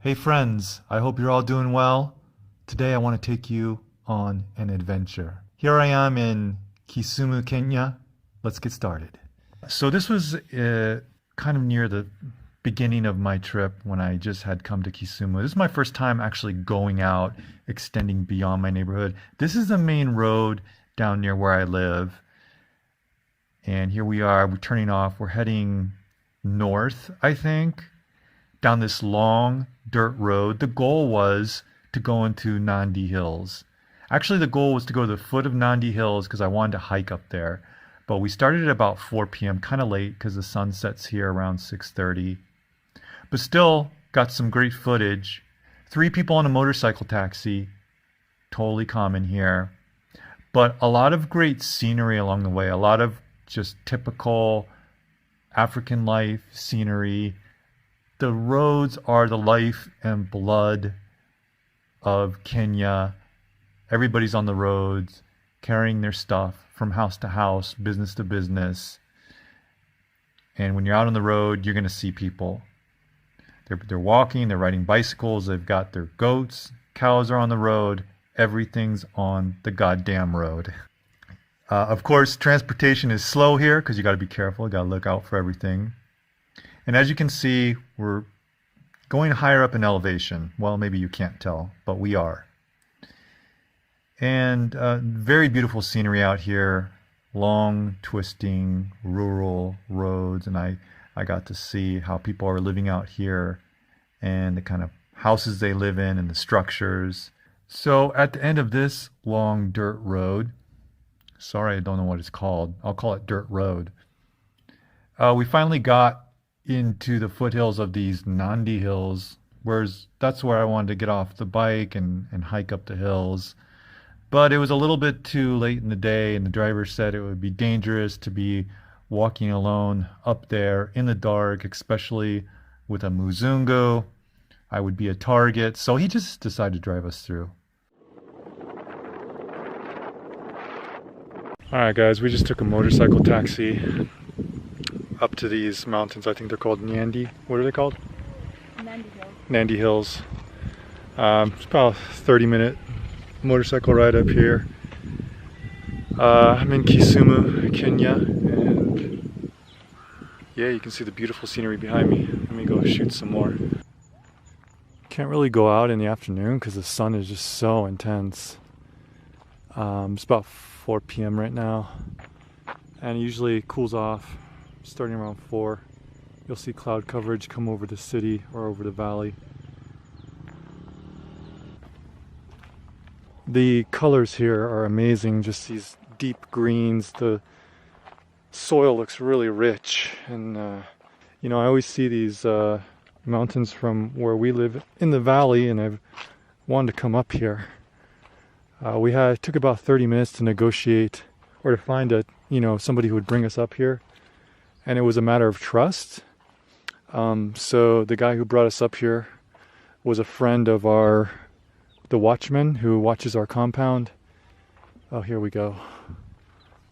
Hey friends, I hope you're all doing well. Today I want to take you on an adventure. Here I am in Kisumu, Kenya. Let's get started. So this was kind of near the beginning of my trip when I just had come to Kisumu. This is my first time actually going out, extending beyond my neighborhood. This is the main road down near where I live. And here we are, we're turning off. We're heading north, I think, down this long dirt road. The goal was to go into Nandi Hills. Actually, the goal was to go to the foot of Nandi Hills because I wanted to hike up there. But we started at about 4 p.m., kind of late because the sun sets here around 6:30. But still got some great footage. 3 people on a motorcycle taxi, totally common here. But a lot of great scenery along the way, a lot of just typical African life scenery. The roads are the life and blood of Kenya. Everybody's on the roads, carrying their stuff from house to house, business to business. And when you're out on the road, you're going to see people. They're walking, they're riding bicycles, they've got their goats, cows are on the road. Everything's on the goddamn road. Of course, transportation is slow here because you got to be careful. You got to look out for everything. And as you can see, we're going higher up in elevation. Well, maybe you can't tell, but we are. And very beautiful scenery out here. Long, twisting, rural roads. And I got to see how people are living out here and the kind of houses they live in and the structures. So at the end of this long dirt road, sorry, I don't know what it's called. I'll call it Dirt Road. We finally got into the foothills of these Nandi Hills, whereas that's where I wanted to get off the bike and hike up the hills. But it was a little bit too late in the day, and the driver said it would be dangerous to be walking alone up there in the dark, especially with a Muzungu. I would be a target, so he just decided to drive us through. Alright guys, we just took a motorcycle taxi up to these mountains. I think they're called Nandi. What are they called? Nandi Hills. Nandi Hills. It's about a 30-minute motorcycle ride up here. I'm in Kisumu, Kenya, and yeah, you can see the beautiful scenery behind me. Let me go shoot some more. Can't really go out in the afternoon because the sun is just so intense. It's about 4 p.m. right now, and it usually cools off starting around 4. You'll see cloud coverage come over the city or over the valley. The colors here are amazing, just these deep greens. The soil looks really rich, and you know, I always see these mountains from where we live in the valley, and I've wanted to come up here. It took about 30 minutes to negotiate or to find somebody who would bring us up here. And it was a matter of trust. So the guy who brought us up here was a friend of the watchman who watches our compound. Oh, here we go.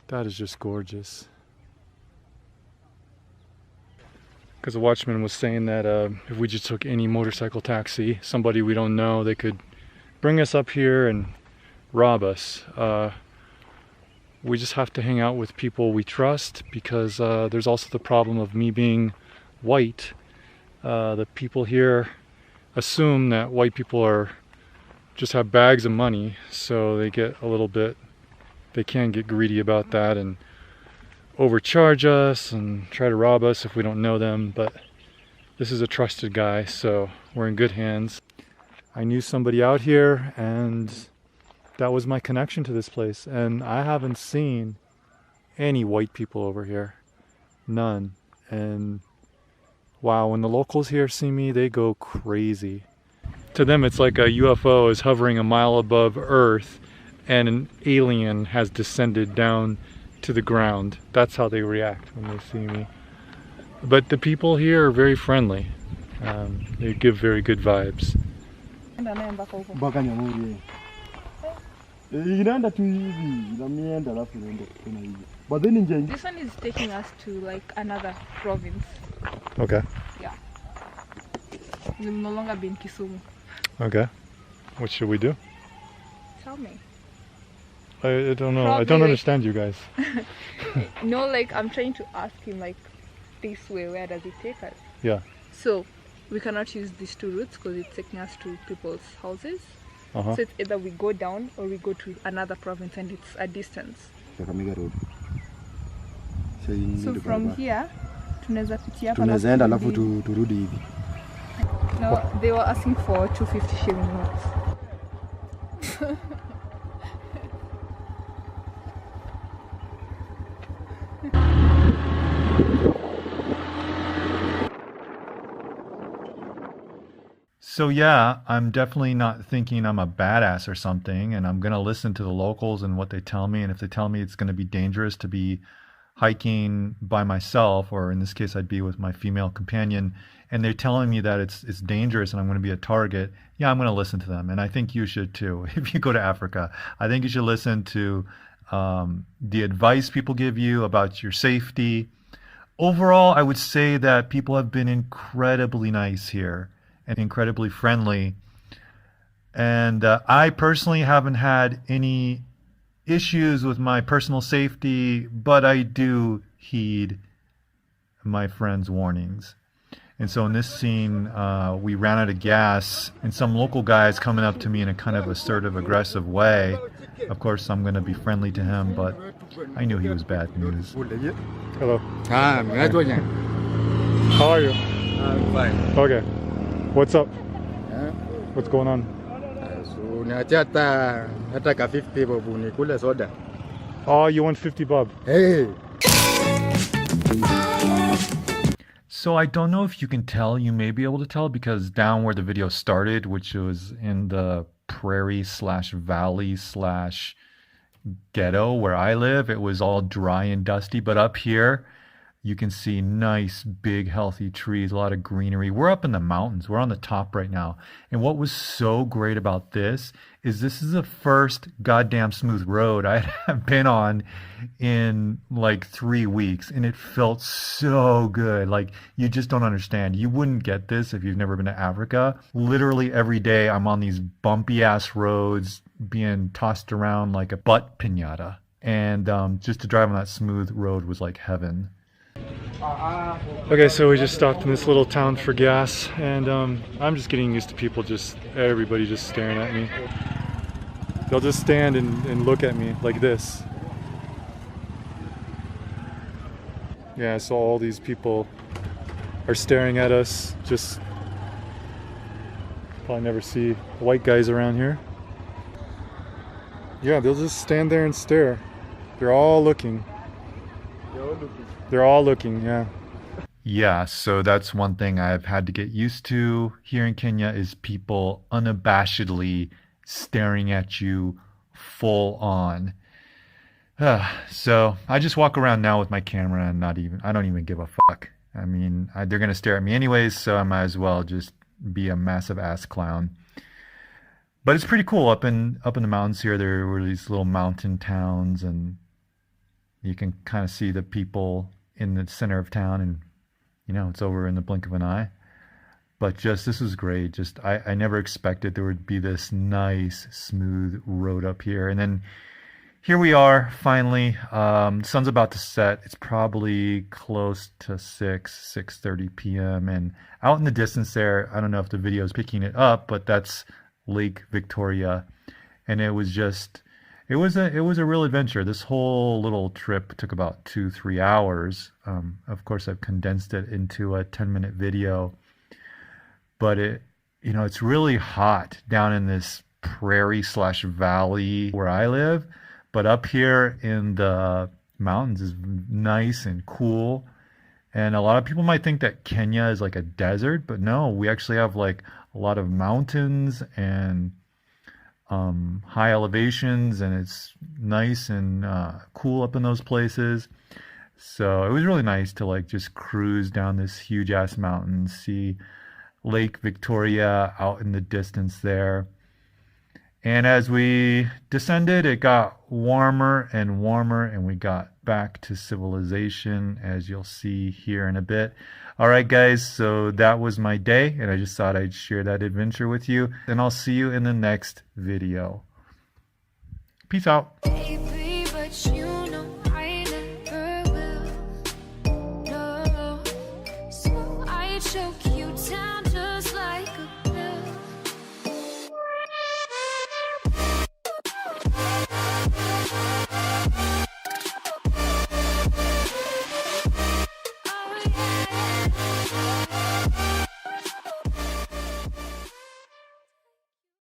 That is just gorgeous. Because the watchman was saying that if we just took any motorcycle taxi, somebody we don't know, they could bring us up here and rob us. We just have to hang out with people we trust, because there's also the problem of me being white. The people here assume that white people just have bags of money, so they can get greedy about that and overcharge us and try to rob us if we don't know them. But this is a trusted guy, so we're in good hands. I knew somebody out here, and that was my connection to this place. And I haven't seen any white people over here. None. And wow, when the locals here see me, they go crazy. To them, it's like a UFO is hovering a mile above Earth and an alien has descended down to the ground. That's how they react when they see me. But the people here are very friendly. They give very good vibes. But then this one is taking us to like another province. Okay. Yeah. We'll no longer be in Kisumu. Okay. What should we do? Tell me. I don't know. I Probably don't like- understand you guys. No, like I'm trying to ask him like this way, where does it take us? Yeah. So we cannot use these two routes because it's taking us to people's houses. Uh-huh. So it's either we go down or we go to another province and it's a distance. Kakamega Road. So, you So need to from go here tunaweza pitia hapa tunaweza enda alafu alafu turudi. turudi hivi. No, they were asking for 250 shilling notes. So yeah, I'm definitely not thinking I'm a badass or something, and I'm gonna listen to the locals and what they tell me. And if they tell me it's gonna be dangerous to be hiking by myself, or in this case, I'd be with my female companion, and they're telling me that it's dangerous and I'm gonna be a target, yeah, I'm gonna listen to them. And I think you should too. If you go to Africa, I think you should listen to the advice people give you about your safety. Overall, I would say that people have been incredibly nice here and incredibly friendly. And I personally haven't had any issues with my personal safety, but I do heed my friends' warnings. And so in this scene, we ran out of gas, and some local guy is coming up to me in a kind of assertive, aggressive way. Of course, I'm going to be friendly to him, but I knew he was bad news. Hello. Ah, How are you? I'm fine. Okay. What's up? Yeah. What's going on? So niachia hata ka 50 bobu nikule soda. Oh, you want 50 bob? Hey. So I don't know if you can tell, you may be able to tell because down where the video started, which was in the prairie slash valley slash ghetto where I live, it was all dry and dusty. But up here, you can see nice, big, healthy trees, a lot of greenery. We're up in the mountains. We're on the top right now. And what was so great about this is the first goddamn smooth road I have been on in like 3 weeks. And it felt so good. Like, you just don't understand. You wouldn't get this if you've never been to Africa. Literally every day I'm on these bumpy ass roads being tossed around like a butt pinata. And just to drive on that smooth road was like heaven. Okay, so we just stopped in this little town for gas, and I'm just getting used to everybody just staring at me. They'll just stand and look at me like this. Yeah, so all these people are staring at us, just probably never see white guys around here. Yeah, they'll just stand there and stare. They're all looking. They're all looking, yeah. Yeah, so that's one thing I've had to get used to here in Kenya is people unabashedly staring at you full on. So I just walk around now with my camera and I don't even give a fuck. I mean, they're gonna stare at me anyways, so I might as well just be a massive ass clown. But it's pretty cool up in the mountains here. There were these little mountain towns, and you can kind of see the people in the center of town, and you know, it's over in the blink of an eye. But just, this was great. Just, I never expected there would be this nice, smooth road up here. And then here we are, finally. Sun's about to set. It's probably close to 6:30 p.m. And out in the distance there, I don't know if the video is picking it up, but that's Lake Victoria. And it was just, it was a real adventure. This whole little trip took about 2-3 hours. Of course, I've condensed it into a 10-minute video, but it's really hot down in this prairie slash valley where I live. But up here in the mountains is nice and cool. And a lot of people might think that Kenya is like a desert, but no, we actually have like a lot of mountains and high elevations, and it's nice and cool up in those places. So it was really nice to like just cruise down this huge ass mountain, see Lake Victoria out in the distance there. And as we descended, it got warmer and warmer, and we got back to civilization, as you'll see here in a bit. All right, guys, so that was my day, and I just thought I'd share that adventure with you, and I'll see you in the next video. Peace out.